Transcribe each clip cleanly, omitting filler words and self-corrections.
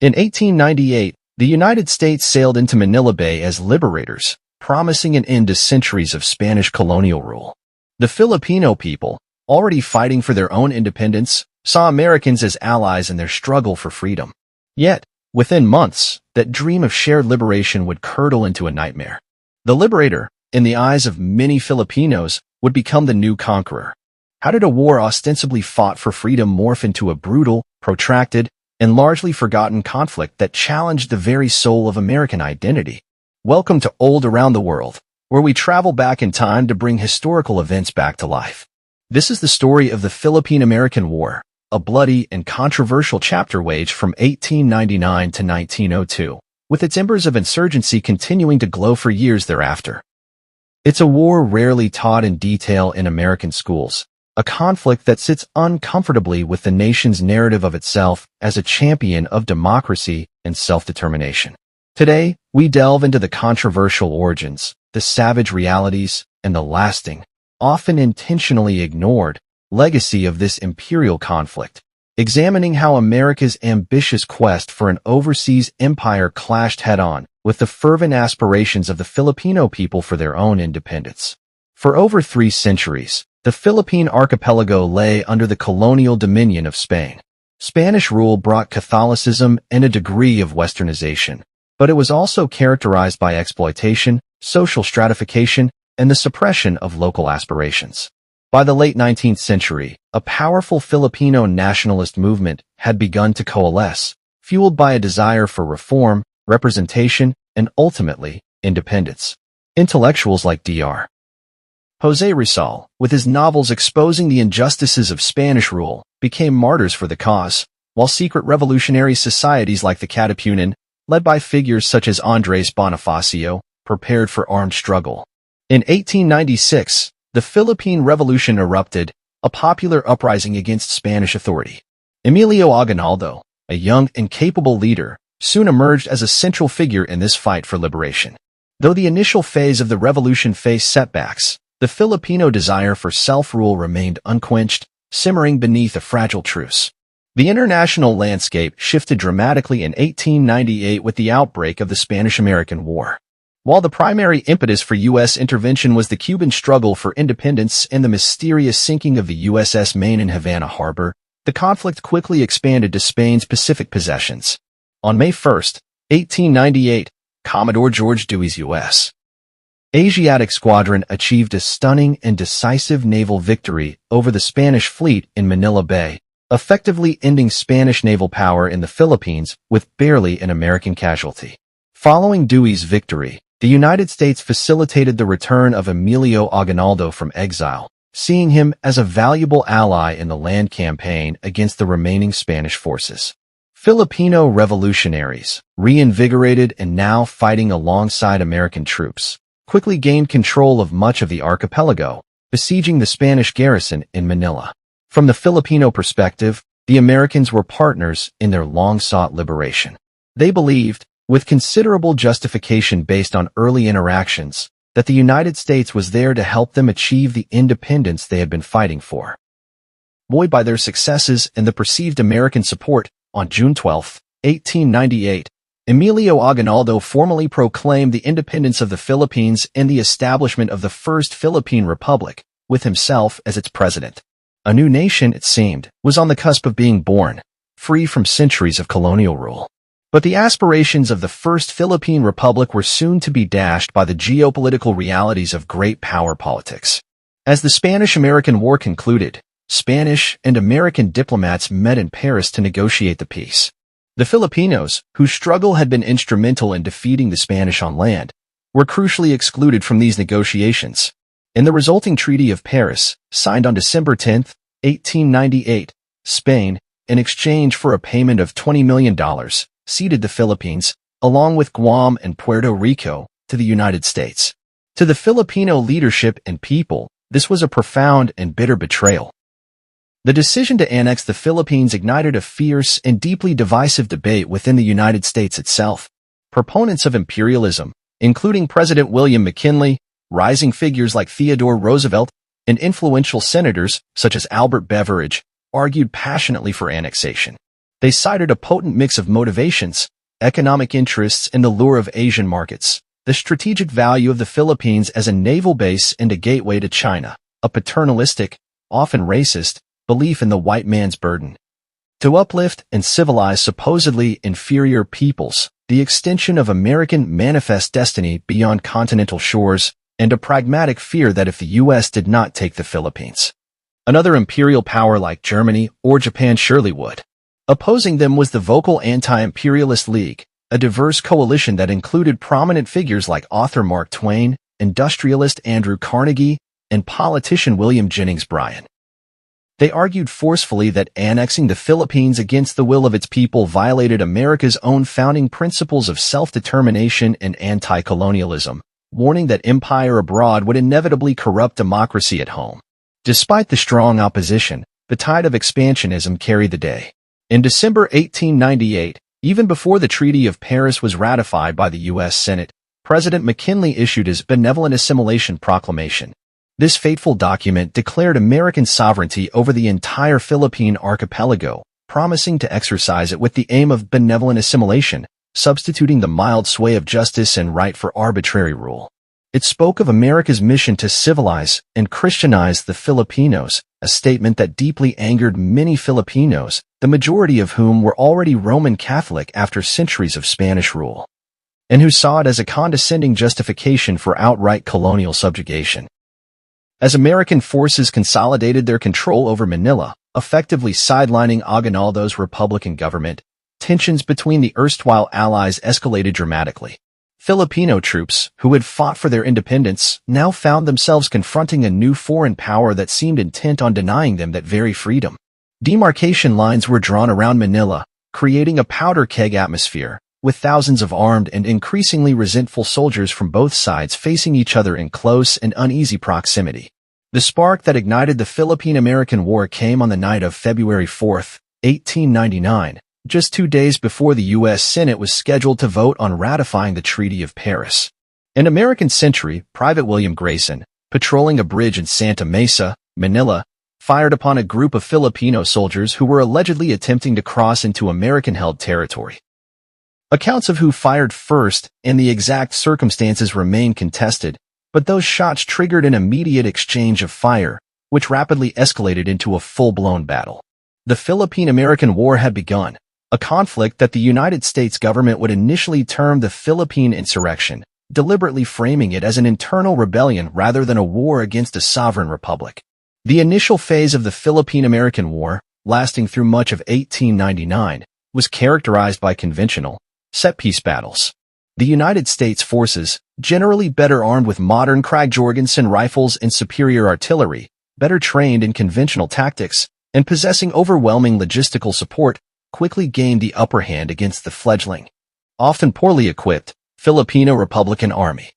In 1898, the United States sailed into Manila Bay as liberators, promising an end to centuries of Spanish colonial rule. The Filipino people, already fighting for their own independence, saw Americans as allies in their struggle for freedom. Yet, within months, that dream of shared liberation would curdle into a nightmare. The Liberator, in the eyes of many Filipinos, would become the new conqueror. How did a war ostensibly fought for freedom morph into a brutal, protracted, and largely forgotten conflict that challenged the very soul of American identity? Welcome to Old Around the World, where we travel back in time to bring historical events back to life. This is the story of the Philippine-American War, a bloody and controversial chapter waged from 1899 to 1902, with its embers of insurgency continuing to glow for years thereafter. It's a war rarely taught in detail in American schools, a conflict that sits uncomfortably with the nation's narrative of itself as a champion of democracy and self-determination. Today, we delve into the controversial origins, the savage realities, and the lasting, often intentionally ignored, legacy of this imperial conflict, examining how America's ambitious quest for an overseas empire clashed head-on with the fervent aspirations of the Filipino people for their own independence. For over 3 centuries, the Philippine archipelago lay under the colonial dominion of Spain. Spanish rule brought Catholicism and a degree of westernization, but it was also characterized by exploitation, social stratification, and the suppression of local aspirations. By the late 19th century, a powerful Filipino nationalist movement had begun to coalesce, fueled by a desire for reform, representation, and ultimately, independence. Intellectuals like Dr. José Rizal, with his novels exposing the injustices of Spanish rule, became martyrs for the cause, while secret revolutionary societies like the Katipunan, led by figures such as Andrés Bonifacio, prepared for armed struggle. In 1896, the Philippine Revolution erupted, a popular uprising against Spanish authority. Emilio Aguinaldo, a young and capable leader, soon emerged as a central figure in this fight for liberation. Though the initial phase of the revolution faced setbacks, the Filipino desire for self-rule remained unquenched, simmering beneath a fragile truce. The international landscape shifted dramatically in 1898 with the outbreak of the Spanish-American War. While the primary impetus for U.S. intervention was the Cuban struggle for independence and the mysterious sinking of the USS Maine in Havana Harbor, the conflict quickly expanded to Spain's Pacific possessions. On May 1, 1898, Commodore George Dewey's U.S. Asiatic Squadron achieved a stunning and decisive naval victory over the Spanish fleet in Manila Bay, effectively ending Spanish naval power in the Philippines with barely an American casualty. Following Dewey's victory, the United States facilitated the return of Emilio Aguinaldo from exile, seeing him as a valuable ally in the land campaign against the remaining Spanish forces. Filipino revolutionaries, reinvigorated and now fighting alongside American troops, quickly gained control of much of the archipelago, besieging the Spanish garrison in Manila. From the Filipino perspective, the Americans were partners in their long-sought liberation. They believed, with considerable justification based on early interactions, that the United States was there to help them achieve the independence they had been fighting for. Buoyed by their successes and the perceived American support, on June 12, 1898, Emilio Aguinaldo formally proclaimed the independence of the Philippines and the establishment of the First Philippine Republic, with himself as its president. A new nation, it seemed, was on the cusp of being born, free from centuries of colonial rule. But the aspirations of the First Philippine Republic were soon to be dashed by the geopolitical realities of great power politics. As the Spanish-American War concluded, Spanish and American diplomats met in Paris to negotiate the peace. The Filipinos, whose struggle had been instrumental in defeating the Spanish on land, were crucially excluded from these negotiations. In the resulting Treaty of Paris, signed on December 10, 1898, Spain, in exchange for a payment of $20 million, ceded the Philippines, along with Guam and Puerto Rico, to the United States. To the Filipino leadership and people, this was a profound and bitter betrayal. The decision to annex the Philippines ignited a fierce and deeply divisive debate within the United States itself. Proponents of imperialism, including President William McKinley, rising figures like Theodore Roosevelt, and influential senators such as Albert Beveridge, argued passionately for annexation. They cited a potent mix of motivations, economic interests, and the lure of Asian markets, the strategic value of the Philippines as a naval base and a gateway to China, a paternalistic, often racist, belief in the white man's burden. To uplift and civilize supposedly inferior peoples, the extension of American manifest destiny beyond continental shores, and a pragmatic fear that if the U.S. did not take the Philippines, another imperial power like Germany or Japan surely would. Opposing them was the vocal Anti-Imperialist League, a diverse coalition that included prominent figures like author Mark Twain, industrialist Andrew Carnegie, and politician William Jennings Bryan. They argued forcefully that annexing the Philippines against the will of its people violated America's own founding principles of self-determination and anti-colonialism, warning that empire abroad would inevitably corrupt democracy at home. Despite the strong opposition, the tide of expansionism carried the day. In December 1898, even before the Treaty of Paris was ratified by the U.S. Senate, President McKinley issued his Benevolent Assimilation Proclamation. This fateful document declared American sovereignty over the entire Philippine archipelago, promising to exercise it with the aim of benevolent assimilation, substituting the mild sway of justice and right for arbitrary rule. It spoke of America's mission to civilize and Christianize the Filipinos, a statement that deeply angered many Filipinos, the majority of whom were already Roman Catholic after centuries of Spanish rule, and who saw it as a condescending justification for outright colonial subjugation. As American forces consolidated their control over Manila, effectively sidelining Aguinaldo's Republican government, tensions between the erstwhile allies escalated dramatically. Filipino troops, who had fought for their independence, now found themselves confronting a new foreign power that seemed intent on denying them that very freedom. Demarcation lines were drawn around Manila, creating a powder keg atmosphere, with thousands of armed and increasingly resentful soldiers from both sides facing each other in close and uneasy proximity. The spark that ignited the Philippine-American War came on the night of February 4, 1899, just 2 days before the U.S. Senate was scheduled to vote on ratifying the Treaty of Paris. An American sentry, Private William Grayson, patrolling a bridge in Santa Mesa, Manila, fired upon a group of Filipino soldiers who were allegedly attempting to cross into American-held territory. Accounts of who fired first and the exact circumstances remain contested, but those shots triggered an immediate exchange of fire, which rapidly escalated into a full-blown battle. The Philippine-American War had begun, a conflict that the United States government would initially term the Philippine Insurrection, deliberately framing it as an internal rebellion rather than a war against a sovereign republic. The initial phase of the Philippine-American War, lasting through much of 1899, was characterized by conventional, set-piece battles. The United States forces, generally better armed with modern Krag-Jorgensen rifles and superior artillery, better trained in conventional tactics, and possessing overwhelming logistical support, quickly gained the upper hand against the fledgling, often poorly equipped, Filipino Republican Army.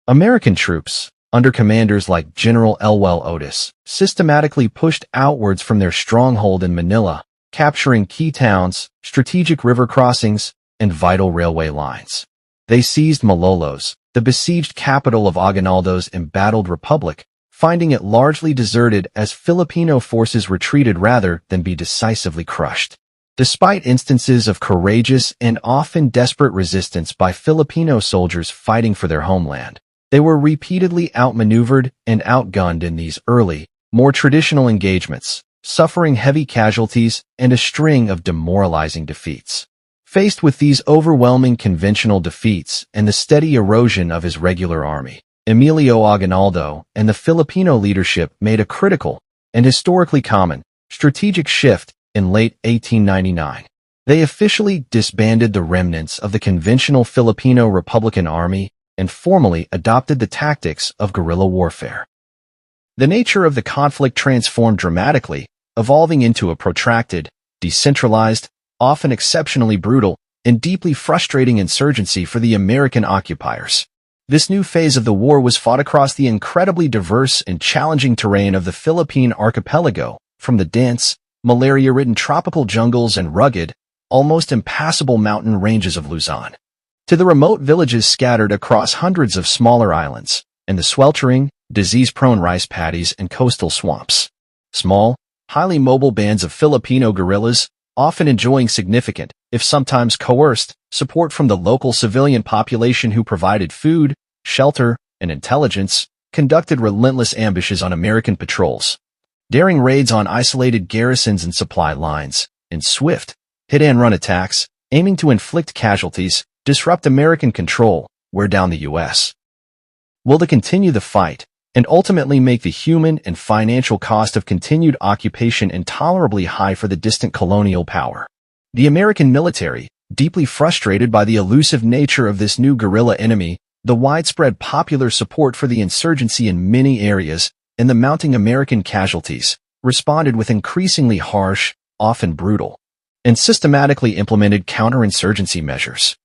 American troops, under commanders like General Elwell Otis, systematically pushed outwards from their stronghold in Manila, capturing key towns, strategic river crossings, and vital railway lines. They seized Malolos, the besieged capital of Aguinaldo's embattled republic, finding it largely deserted as Filipino forces retreated rather than be decisively crushed. Despite instances of courageous and often desperate resistance by Filipino soldiers fighting for their homeland, they were repeatedly outmaneuvered and outgunned in these early, more traditional engagements, suffering heavy casualties and a string of demoralizing defeats. Faced with these overwhelming conventional defeats and the steady erosion of his regular army, Emilio Aguinaldo and the Filipino leadership made a critical, and historically common, strategic shift in late 1899. They officially disbanded the remnants of the conventional Filipino Republican Army and formally adopted the tactics of guerrilla warfare. The nature of the conflict transformed dramatically, evolving into a protracted, decentralized, often exceptionally brutal, and deeply frustrating insurgency for the American occupiers. This new phase of the war was fought across the incredibly diverse and challenging terrain of the Philippine archipelago, from the dense, malaria-ridden tropical jungles and rugged, almost impassable mountain ranges of Luzon, to the remote villages scattered across hundreds of smaller islands, and the sweltering, disease-prone rice paddies and coastal swamps. Small, highly mobile bands of Filipino guerrillas, often enjoying significant, if sometimes coerced, support from the local civilian population who provided food, shelter, and intelligence, conducted relentless ambushes on American patrols, daring raids on isolated garrisons and supply lines, and swift, hit-and-run attacks, aiming to inflict casualties, disrupt American control, wear down the U.S. will to continue the fight, and ultimately make the human and financial cost of continued occupation intolerably high for the distant colonial power. The American military, deeply frustrated by the elusive nature of this new guerrilla enemy, the widespread popular support for the insurgency in many areas, and the mounting American casualties, responded with increasingly harsh, often brutal, and systematically implemented counterinsurgency measures.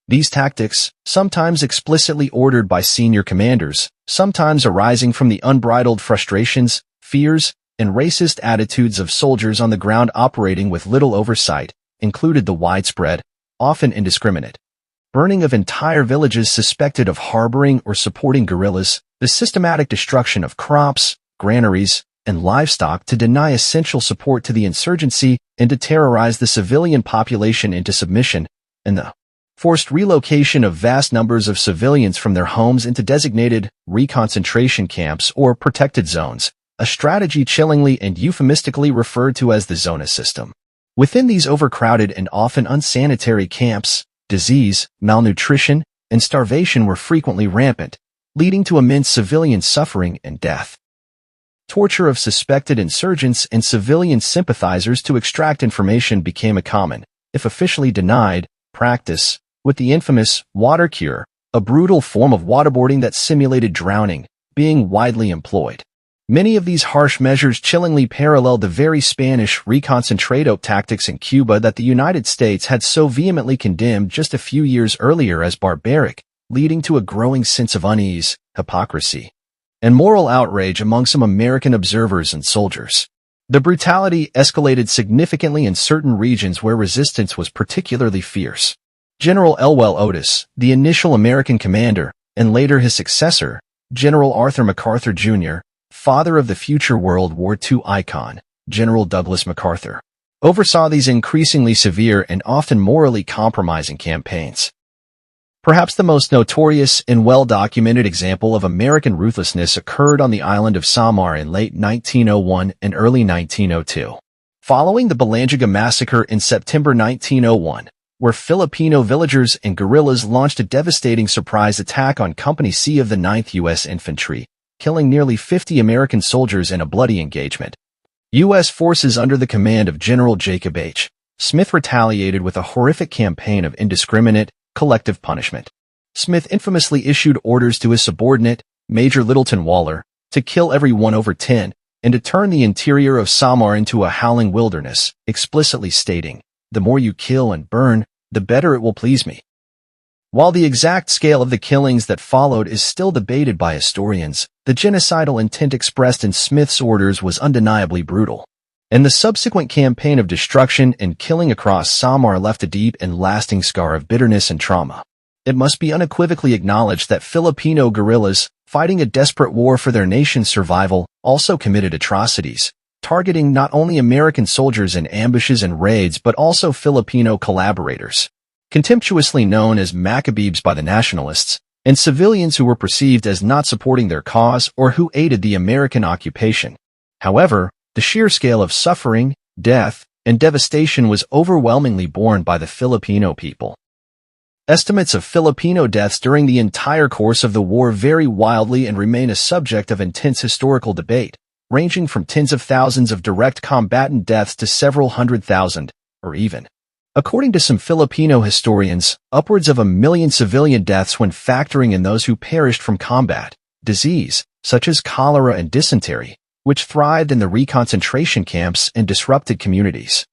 These tactics, sometimes explicitly ordered by senior commanders, sometimes arising from the unbridled frustrations, fears, and racist attitudes of soldiers on the ground operating with little oversight, included the widespread, often indiscriminate, burning of entire villages suspected of harboring or supporting guerrillas, the systematic destruction of crops, granaries, and livestock to deny essential support to the insurgency and to terrorize the civilian population into submission, and the forced relocation of vast numbers of civilians from their homes into designated reconcentration camps or protected zones, a strategy chillingly and euphemistically referred to as the zona system. Within these overcrowded and often unsanitary camps, disease, malnutrition, and starvation were frequently rampant, leading to immense civilian suffering and death. Torture of suspected insurgents and civilian sympathizers to extract information became a common, if officially denied, practice, with the infamous water cure, a brutal form of waterboarding that simulated drowning, being widely employed. Many of these harsh measures chillingly paralleled the very Spanish reconcentrado tactics in Cuba that the United States had so vehemently condemned just a few years earlier as barbaric, leading to a growing sense of unease, hypocrisy, and moral outrage among some American observers and soldiers. The brutality escalated significantly in certain regions where resistance was particularly fierce. General Elwell Otis, the initial American commander, and later his successor, General Arthur MacArthur Jr., father of the future World War II icon, General Douglas MacArthur, oversaw these increasingly severe and often morally compromising campaigns. Perhaps the most notorious and well-documented example of American ruthlessness occurred on the island of Samar in late 1901 and early 1902. Following the Balangiga massacre in September 1901, where Filipino villagers and guerrillas launched a devastating surprise attack on Company C of the 9th U.S. Infantry, killing nearly 50 American soldiers in a bloody engagement. U.S. forces under the command of General Jacob H. Smith retaliated with a horrific campaign of indiscriminate, collective punishment. Smith infamously issued orders to his subordinate, Major Littleton Waller, to kill every 1/10 and to turn the interior of Samar into a howling wilderness, explicitly stating, "The more you kill and burn, the better it will please me." While the exact scale of the killings that followed is still debated by historians, the genocidal intent expressed in Smith's orders was undeniably brutal. And the subsequent campaign of destruction and killing across Samar left a deep and lasting scar of bitterness and trauma. It must be unequivocally acknowledged that Filipino guerrillas, fighting a desperate war for their nation's survival, also committed atrocities, targeting not only American soldiers in ambushes and raids but also Filipino collaborators, contemptuously known as Maccabees by the nationalists, and civilians who were perceived as not supporting their cause or who aided the American occupation. However, the sheer scale of suffering, death, and devastation was overwhelmingly borne by the Filipino people. Estimates of Filipino deaths during the entire course of the war vary wildly and remain a subject of intense historical debate, ranging from tens of thousands of direct combatant deaths to several 100,000, or even, according to some Filipino historians, upwards of 1 million civilian deaths when factoring in those who perished from combat, disease, such as cholera and dysentery, which thrived in the reconcentration camps and disrupted communities,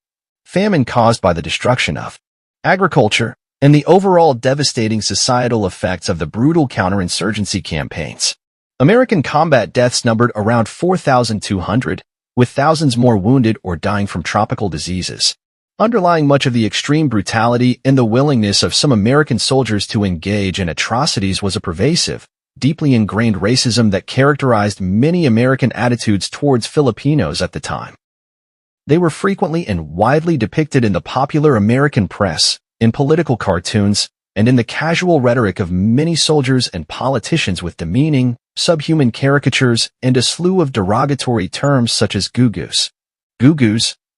famine caused by the destruction of agriculture, and the overall devastating societal effects of the brutal counterinsurgency campaigns. American combat deaths numbered around 4,200, with thousands more wounded or dying from tropical diseases. Underlying much of the extreme brutality and the willingness of some American soldiers to engage in atrocities was a pervasive, deeply ingrained racism that characterized many American attitudes towards Filipinos at the time. They were frequently and widely depicted in the popular American press, in political cartoons, and in the casual rhetoric of many soldiers and politicians with demeaning, subhuman caricatures and a slew of derogatory terms such as gugus,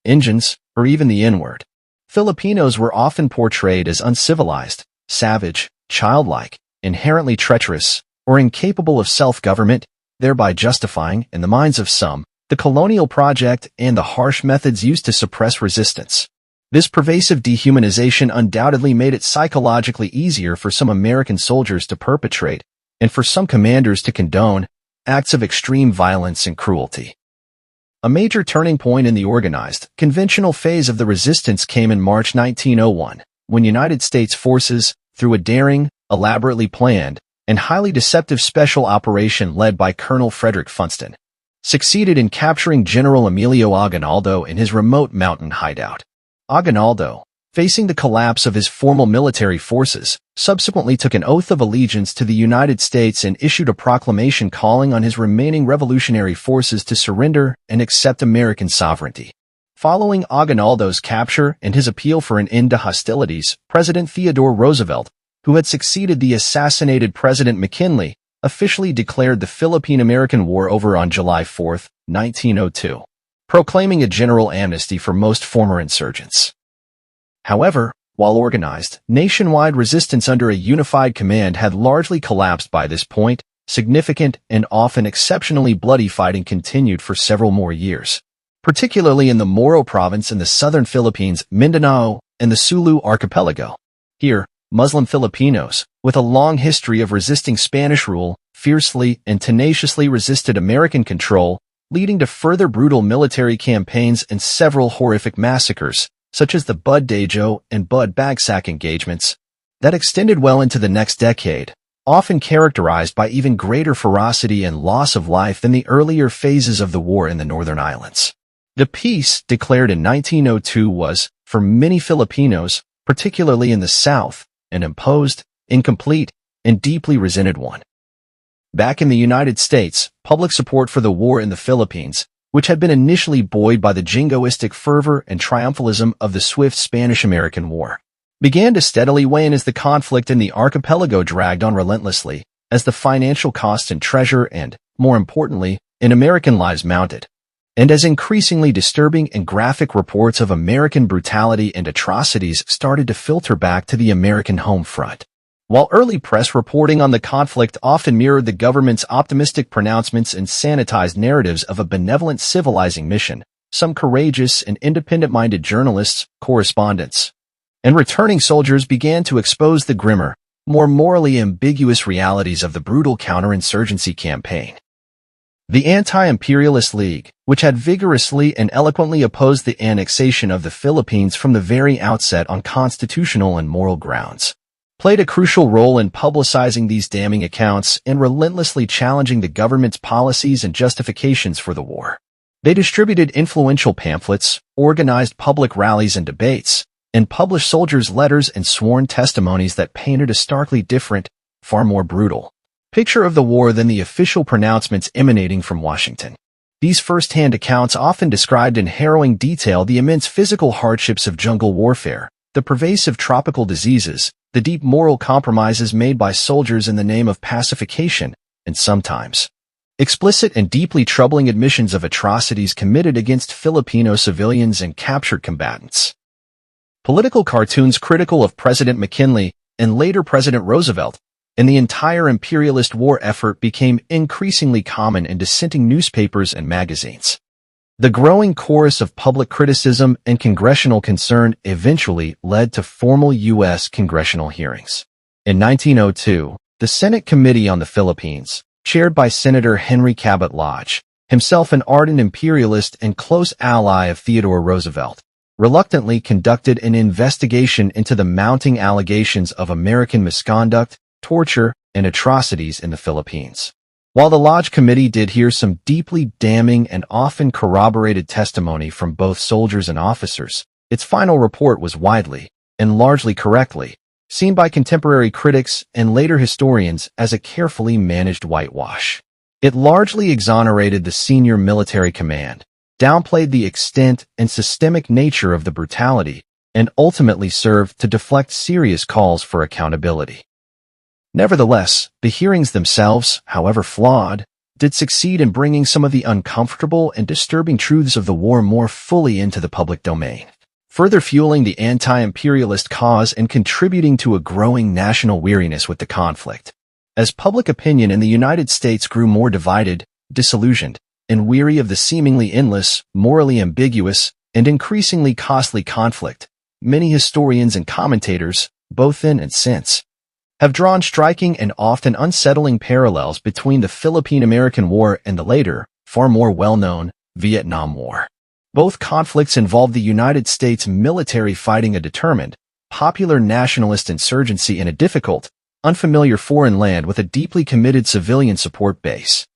Injuns, or even the N-word. Filipinos were often portrayed as uncivilized, savage, childlike, inherently treacherous, or incapable of self-government, thereby justifying, in the minds of some, the colonial project and the harsh methods used to suppress resistance. This pervasive dehumanization undoubtedly made it psychologically easier for some American soldiers to perpetrate, and for some commanders to condone, acts of extreme violence and cruelty. A major turning point in the organized, conventional phase of the resistance came in March 1901, when United States forces, through a daring, elaborately planned, and highly deceptive special operation led by Colonel Frederick Funston, succeeded in capturing General Emilio Aguinaldo in his remote mountain hideout. Aguinaldo, facing the collapse of his formal military forces, subsequently took an oath of allegiance to the United States and issued a proclamation calling on his remaining revolutionary forces to surrender and accept American sovereignty. Following Aguinaldo's capture and his appeal for an end to hostilities, President Theodore Roosevelt, who had succeeded the assassinated President McKinley, officially declared the Philippine-American War over on July 4, 1902, proclaiming a general amnesty for most former insurgents. However, while organized, nationwide resistance under a unified command had largely collapsed by this point. Significant and often exceptionally bloody fighting continued for several more years, particularly in the Moro province in the southern Philippines, Mindanao, and the Sulu archipelago. Here, Muslim Filipinos, with a long history of resisting Spanish rule, fiercely and tenaciously resisted American control, leading to further brutal military campaigns and several horrific massacres, such as the Bud Dajo and Bud Bagsak engagements, that extended well into the next decade, often characterized by even greater ferocity and loss of life than the earlier phases of the war in the Northern Islands. The peace, declared in 1902, was, for many Filipinos, particularly in the South, an imposed, incomplete, and deeply resented one. Back in the United States, public support for the war in the Philippines, which had been initially buoyed by the jingoistic fervor and triumphalism of the swift Spanish-American War, began to steadily wane as the conflict in the archipelago dragged on relentlessly, as the financial cost in treasure and, more importantly, in American lives mounted, and as increasingly disturbing and graphic reports of American brutality and atrocities started to filter back to the American home front. While early press reporting on the conflict often mirrored the government's optimistic pronouncements and sanitized narratives of a benevolent civilizing mission, some courageous and independent-minded journalists, correspondents, and returning soldiers began to expose the grimmer, more morally ambiguous realities of the brutal counterinsurgency campaign. The Anti-Imperialist League, which had vigorously and eloquently opposed the annexation of the Philippines from the very outset on constitutional and moral grounds, played a crucial role in publicizing these damning accounts and relentlessly challenging the government's policies and justifications for the war. They distributed influential pamphlets, organized public rallies and debates, and published soldiers' letters and sworn testimonies that painted a starkly different, far more brutal, picture of the war than the official pronouncements emanating from Washington. These first-hand accounts often described in harrowing detail the immense physical hardships of jungle warfare, the pervasive tropical diseases, the deep moral compromises made by soldiers in the name of pacification, and sometimes explicit and deeply troubling admissions of atrocities committed against Filipino civilians and captured combatants. Political cartoons critical of President McKinley and later President Roosevelt and the entire imperialist war effort became increasingly common in dissenting newspapers and magazines. The growing chorus of public criticism and congressional concern eventually led to formal U.S. congressional hearings. In 1902, the Senate Committee on the Philippines, chaired by Senator Henry Cabot Lodge, himself an ardent imperialist and close ally of Theodore Roosevelt, reluctantly conducted an investigation into the mounting allegations of American misconduct, torture, and atrocities in the Philippines. While the Lodge Committee did hear some deeply damning and often corroborated testimony from both soldiers and officers, its final report was widely, and largely correctly, seen by contemporary critics and later historians as a carefully managed whitewash. It largely exonerated the senior military command, downplayed the extent and systemic nature of the brutality, and ultimately served to deflect serious calls for accountability. Nevertheless, the hearings themselves, however flawed, did succeed in bringing some of the uncomfortable and disturbing truths of the war more fully into the public domain, further fueling the anti-imperialist cause and contributing to a growing national weariness with the conflict. As public opinion in the United States grew more divided, disillusioned, and weary of the seemingly endless, morally ambiguous, and increasingly costly conflict, many historians and commentators, both then and since, have drawn striking and often unsettling parallels between the Philippine-American War and the later, far more well-known, Vietnam War. Both conflicts involved the United States military fighting a determined, popular nationalist insurgency in a difficult, unfamiliar foreign land with a deeply committed civilian support base.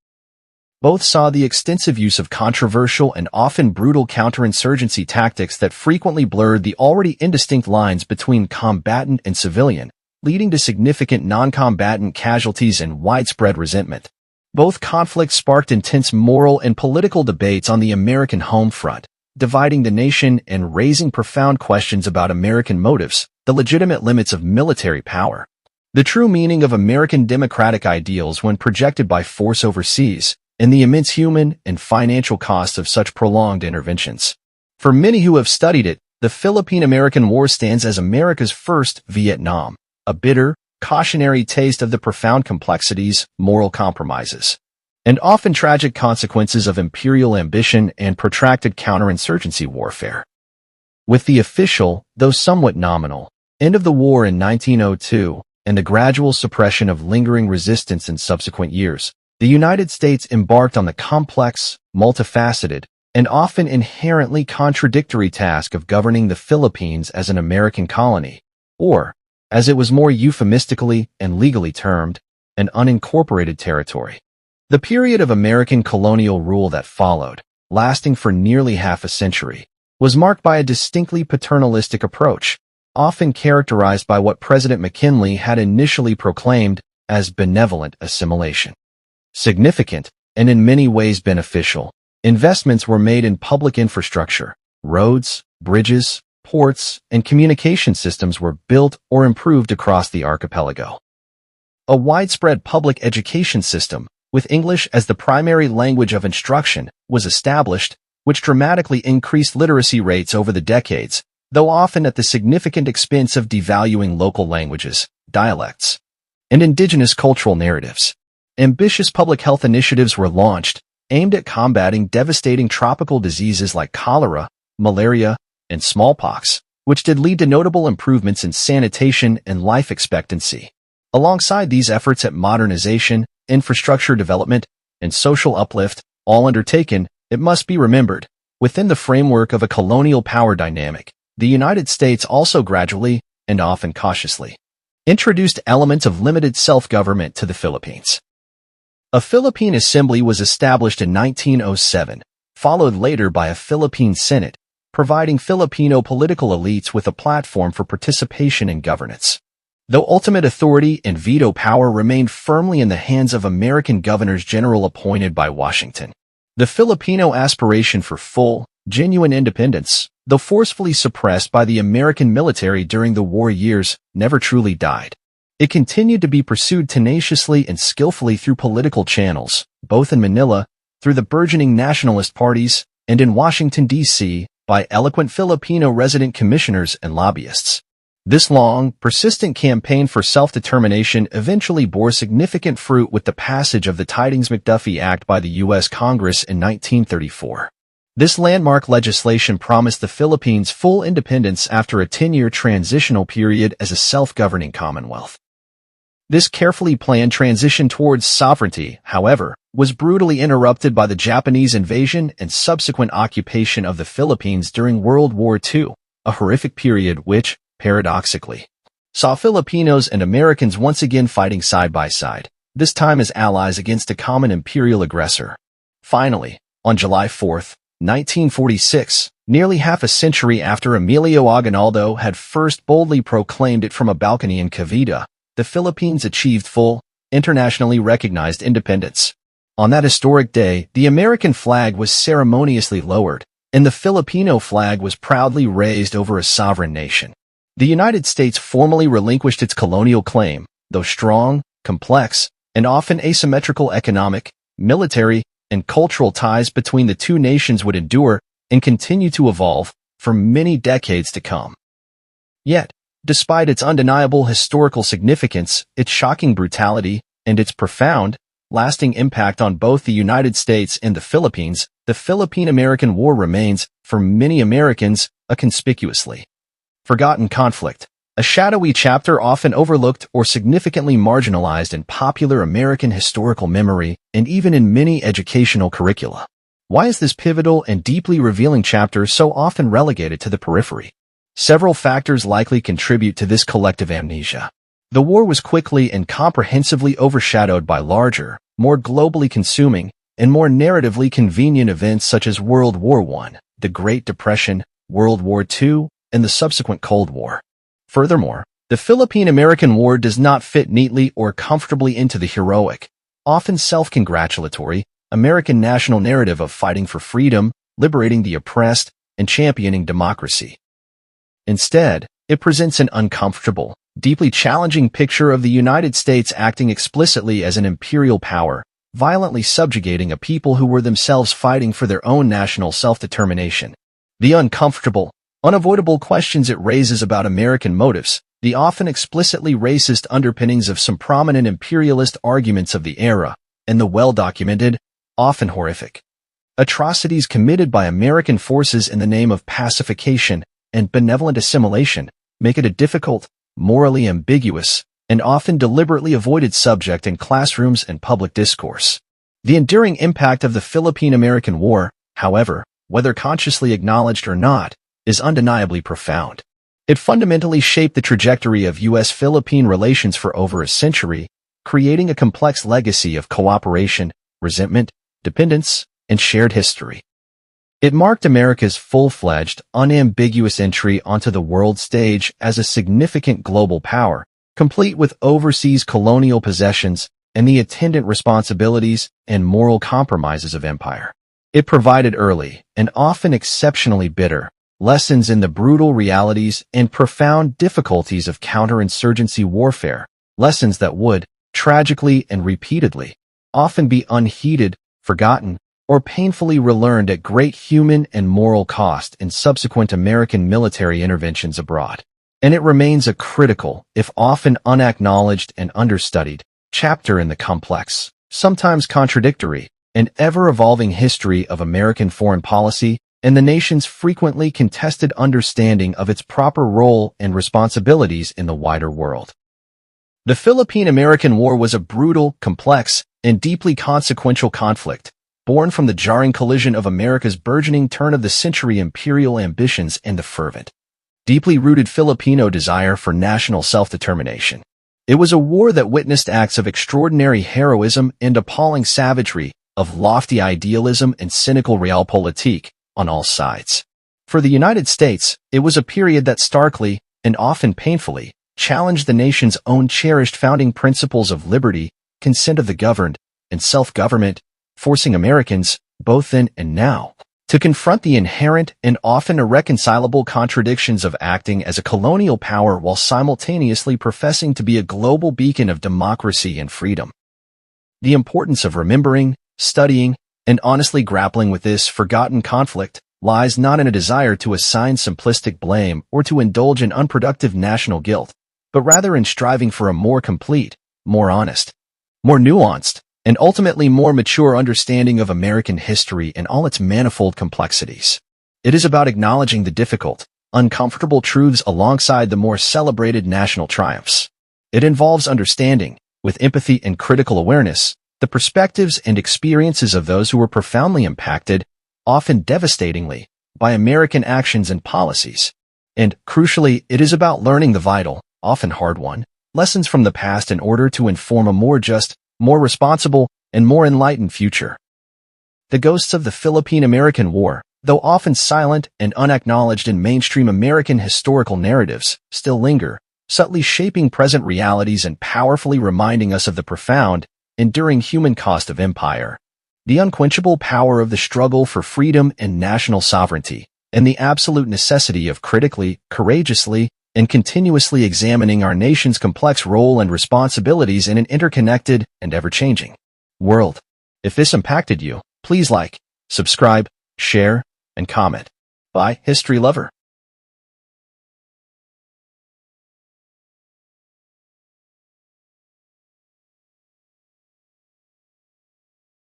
Both saw the extensive use of controversial and often brutal counterinsurgency tactics that frequently blurred the already indistinct lines between combatant and civilian, leading to significant non-combatant casualties and widespread resentment. Both conflicts sparked intense moral and political debates on the American home front, dividing the nation and raising profound questions about American motives, the legitimate limits of military power, the true meaning of American democratic ideals when projected by force overseas, and the immense human and financial costs of such prolonged interventions. For many who have studied it, the Philippine-American War stands as America's first Vietnam, a bitter, cautionary taste of the profound complexities, moral compromises, and often tragic consequences of imperial ambition and protracted counterinsurgency warfare. With the official, though somewhat nominal, end of the war in 1902 and the gradual suppression of lingering resistance in subsequent years, the United States embarked on the complex, multifaceted, and often inherently contradictory task of governing the Philippines as an American colony, or, as it was more euphemistically and legally termed, an unincorporated territory. The period of American colonial rule that followed, lasting for nearly half a century, was marked by a distinctly paternalistic approach, often characterized by what President McKinley had initially proclaimed as benevolent assimilation. Significant, and in many ways beneficial, investments were made in public infrastructure. Roads, bridges, ports, and communication systems were built or improved across the archipelago. A widespread public education system, with English as the primary language of instruction, was established, which dramatically increased literacy rates over the decades, though often at the significant expense of devaluing local languages, dialects, and indigenous cultural narratives. Ambitious public health initiatives were launched, aimed at combating devastating tropical diseases like cholera, malaria, and smallpox, which did lead to notable improvements in sanitation and life expectancy. Alongside these efforts at modernization, infrastructure development, and social uplift, all undertaken, it must be remembered, within the framework of a colonial power dynamic, the United States also gradually, and often cautiously, introduced elements of limited self-government to the Philippines. A Philippine Assembly was established in 1907, followed later by a Philippine Senate, providing Filipino political elites with a platform for participation in governance. Though ultimate authority and veto power remained firmly in the hands of American governors general appointed by Washington, the Filipino aspiration for full, genuine independence, though forcefully suppressed by the American military during the war years, never truly died. It continued to be pursued tenaciously and skillfully through political channels, both in Manila, through the burgeoning nationalist parties, and in Washington, D.C., by eloquent Filipino resident commissioners and lobbyists. This long, persistent campaign for self-determination eventually bore significant fruit with the passage of the Tydings-McDuffie Act by the U.S. Congress in 1934. This landmark legislation promised the Philippines full independence after a 10-year transitional period as a self-governing commonwealth. This carefully planned transition towards sovereignty, however, was brutally interrupted by the Japanese invasion and subsequent occupation of the Philippines during World War II, a horrific period which, paradoxically, saw Filipinos and Americans once again fighting side by side, this time as allies against a common imperial aggressor. Finally, on July 4, 1946, nearly half a century after Emilio Aguinaldo had first boldly proclaimed it from a balcony in Cavite, the Philippines achieved full, internationally recognized independence. On that historic day, the American flag was ceremoniously lowered, and the Filipino flag was proudly raised over a sovereign nation. The United States formally relinquished its colonial claim, though strong, complex, and often asymmetrical economic, military, and cultural ties between the two nations would endure and continue to evolve for many decades to come. Yet, despite its undeniable historical significance, its shocking brutality, and its profound, lasting impact on both the United States and the Philippines, the Philippine-American War remains, for many Americans, a conspicuously forgotten conflict, a shadowy chapter often overlooked or significantly marginalized in popular American historical memory and even in many educational curricula. Why is this pivotal and deeply revealing chapter so often relegated to the periphery? Several factors likely contribute to this collective amnesia. The war was quickly and comprehensively overshadowed by larger, more globally consuming, and more narratively convenient events such as World War I, the Great Depression, World War II, and the subsequent Cold War. Furthermore, the Philippine-American War does not fit neatly or comfortably into the heroic, often self-congratulatory, American national narrative of fighting for freedom, liberating the oppressed, and championing democracy. Instead, it presents an uncomfortable, deeply challenging picture of the United States acting explicitly as an imperial power, violently subjugating a people who were themselves fighting for their own national self-determination. The uncomfortable, unavoidable questions it raises about American motives, the often explicitly racist underpinnings of some prominent imperialist arguments of the era, and the well-documented, often horrific atrocities committed by American forces in the name of pacification and benevolent assimilation make it a difficult, morally ambiguous, and often deliberately avoided subject in classrooms and public discourse. The enduring impact of the Philippine-American War, however, whether consciously acknowledged or not, is undeniably profound. It fundamentally shaped the trajectory of U.S.-Philippine relations for over a century, creating a complex legacy of cooperation, resentment, dependence, and shared history. It marked America's full-fledged, unambiguous entry onto the world stage as a significant global power, complete with overseas colonial possessions and the attendant responsibilities and moral compromises of empire. It provided early, and often exceptionally bitter, lessons in the brutal realities and profound difficulties of counterinsurgency warfare, lessons that would, tragically and repeatedly, often be unheeded, forgotten, or painfully relearned at great human and moral cost in subsequent American military interventions abroad. And it remains a critical, if often unacknowledged and understudied, chapter in the complex, sometimes contradictory, and ever-evolving history of American foreign policy and the nation's frequently contested understanding of its proper role and responsibilities in the wider world. The Philippine-American War was a brutal, complex, and deeply consequential conflict, born from the jarring collision of America's burgeoning turn-of-the-century imperial ambitions and the fervent, deeply rooted Filipino desire for national self-determination. It was a war that witnessed acts of extraordinary heroism and appalling savagery, of lofty idealism and cynical realpolitik on all sides. For the United States, it was a period that starkly, and often painfully, challenged the nation's own cherished founding principles of liberty, consent of the governed, and self-government, forcing Americans, both then and now, to confront the inherent and often irreconcilable contradictions of acting as a colonial power while simultaneously professing to be a global beacon of democracy and freedom. The importance of remembering, studying, and honestly grappling with this forgotten conflict lies not in a desire to assign simplistic blame or to indulge in unproductive national guilt, but rather in striving for a more complete, more honest, more nuanced, and ultimately more mature understanding of American history in all its manifold complexities. It is about acknowledging the difficult, uncomfortable truths alongside the more celebrated national triumphs. It involves understanding, with empathy and critical awareness, the perspectives and experiences of those who were profoundly impacted, often devastatingly, by American actions and policies. And, crucially, it is about learning the vital, often hard-won, lessons from the past in order to inform a more just, more responsible, and more enlightened future. The ghosts of the Philippine-American War, though often silent and unacknowledged in mainstream American historical narratives, still linger, subtly shaping present realities and powerfully reminding us of the profound, enduring human cost of empire, the unquenchable power of the struggle for freedom and national sovereignty, and the absolute necessity of critically, courageously, and continuously examining our nation's complex role and responsibilities in an interconnected and ever-changing world. If this impacted you, please like, subscribe, share, and comment. Bye, history lover.